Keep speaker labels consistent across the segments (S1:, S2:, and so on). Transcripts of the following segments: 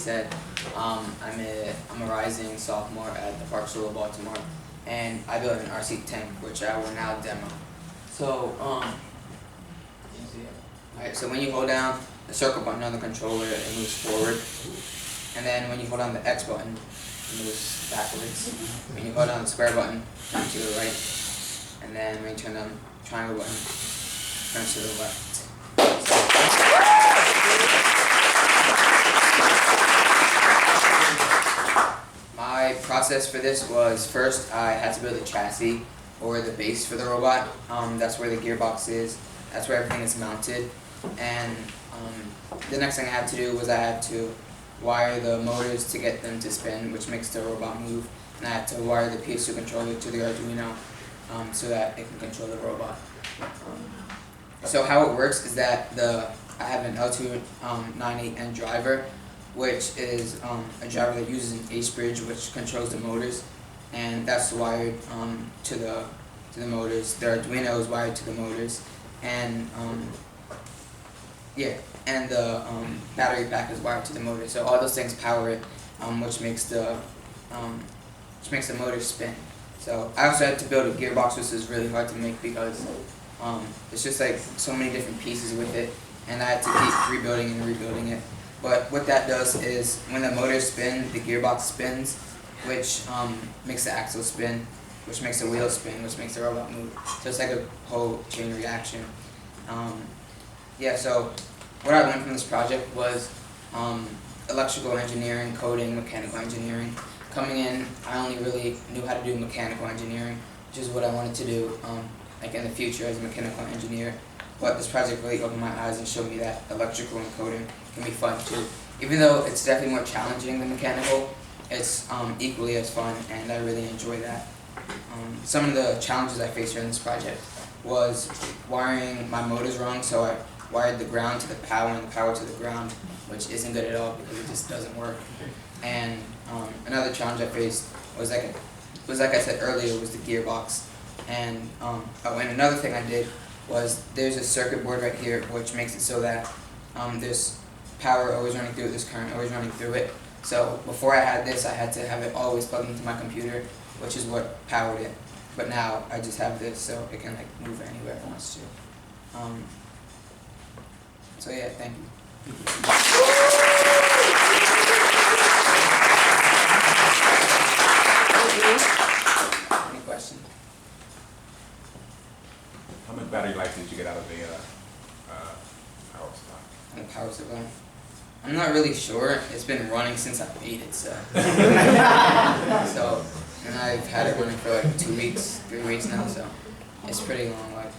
S1: said, I'm a rising sophomore at the Park School of Baltimore, and I built an RC tank, which I will now demo. So, alright, so when you hold down the circle button on the controller, it moves forward, and then when you hold down the X button, it moves backwards. When you hold down the square button, it turns to the right, and then when you turn down the triangle button, it turns to the left. My process for this was, first I had to build a chassis or the base for the robot. That's where the gearbox is, that's where everything is mounted. And the next thing I had to do was I had to wire the motors to get them to spin, which makes the robot move. And I had to wire the PS2 controller to the Arduino so that it can control the robot. So how it works is that I have an L298N driver, which is a driver that uses an ACE bridge, which controls the motors, and that's wired to the motors. The Arduino is wired to the motors, and and the battery pack is wired to the motor. So all those things power it, which makes the motor spin. So I also had to build a gearbox, which is really hard to make because it's just like so many different pieces with it, and I had to keep rebuilding and rebuilding it. But what that does is when the motor spins, the gearbox spins, which makes the axle spin, which makes the wheel spin, which makes the robot move. So it's like a whole chain reaction. So what I learned from this project was electrical engineering, coding, mechanical engineering. Coming in, I only really knew how to do mechanical engineering, which is what I wanted to do like in the future as a mechanical engineer. But this project really opened my eyes and showed me that electrical and coding can be fun too. Even though it's definitely more challenging than mechanical, it's equally as fun, and I really enjoy that. Some of the challenges I faced during this project was wiring my motors wrong, so I wired the ground to the power and the power to the ground, which isn't good at all because it just doesn't work. And another challenge I faced was like I said earlier, was the gearbox. And another thing I did was there's a circuit board right here which makes it so that there's power always running through it, there's current always running through it. So before I had this, I had to have it always plugged into my computer, which is what powered it. But now I just have this, so it can like move anywhere it wants to. So yeah, thank you. Any questions?
S2: How much battery life did you get out of the power supply?
S1: And the power supply? I'm not really sure. It's been running since I made it, so. And I've had it running for like 2 weeks, 3 weeks now, so it's pretty long life.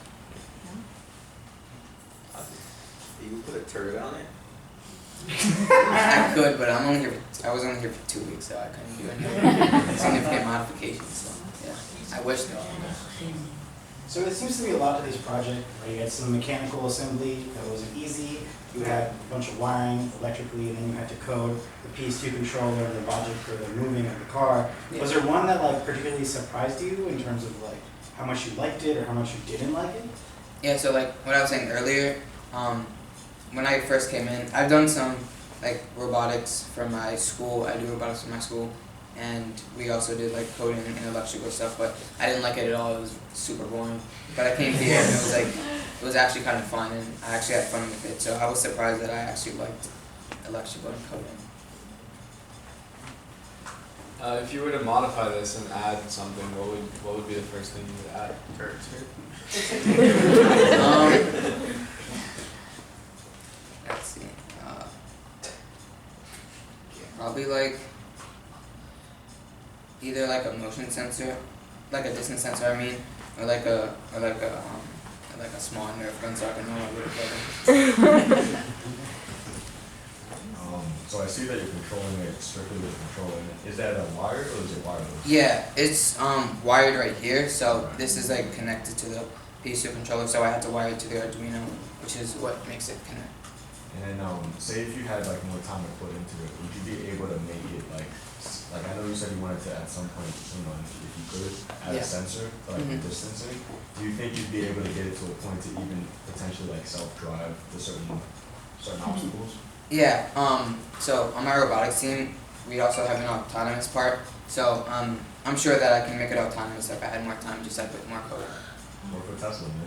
S3: You put a turret on it?
S1: I could, but I was only here for 2 weeks, so I couldn't do any significant modifications. So yeah, I wish though.
S4: So it seems to be a lot to this project, right? You had some mechanical assembly that wasn't easy. You had a bunch of wiring electrically, and then you had to code the PS2 controller, the logic for the moving of the car. Yeah. Was there one that like particularly surprised you in terms of like how much you liked it or how much you didn't like it?
S1: Yeah, so like what I was saying earlier, when I first came in, I've done some like robotics from my school. I do robotics from my school, and we also did like coding and electrical stuff, but I didn't like it at all. It was super boring. But I came here and it was actually kind of fun, and I actually had fun with it. So I was surprised that I actually liked electrical and coding.
S5: If you were to modify this and add something, what would be the first thing you would add?
S1: Let's see. Probably like either like a motion sensor, like a distance sensor, I mean, or like a small Nerf gun, so I can know my little brother.
S6: So I see that you're controlling it strictly with controlling it. Is that a wired or is it wireless?
S1: Yeah, it's wired right here. So this is like connected to the PS2 controller. So I had to wire it to the Arduino, which is what makes it connect.
S6: And then say if you had like more time to put into it, would you be able to make it like I know you said you wanted to at some point, if you could add a sensor for like distancing. Do you think you'd be able to get it to a point to even potentially like self-drive to certain obstacles?
S1: Yeah, so on my robotics team, we also have an autonomous part. So I'm sure that I can make it autonomous if I had more time, just like with more code.
S6: More for Tesla, man.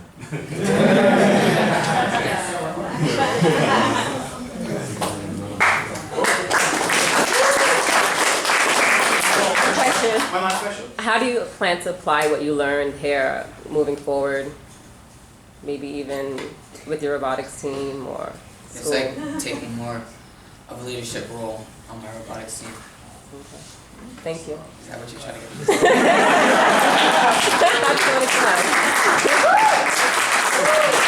S7: Question.
S4: One last question.
S7: How do you plan to apply what you learned here moving forward? Maybe even with your robotics team or
S1: It's
S7: school?
S1: like taking more of a leadership role on my robotics team.
S7: Okay. Thank you.
S1: Is that what you're trying to get?
S7: That's what it's like.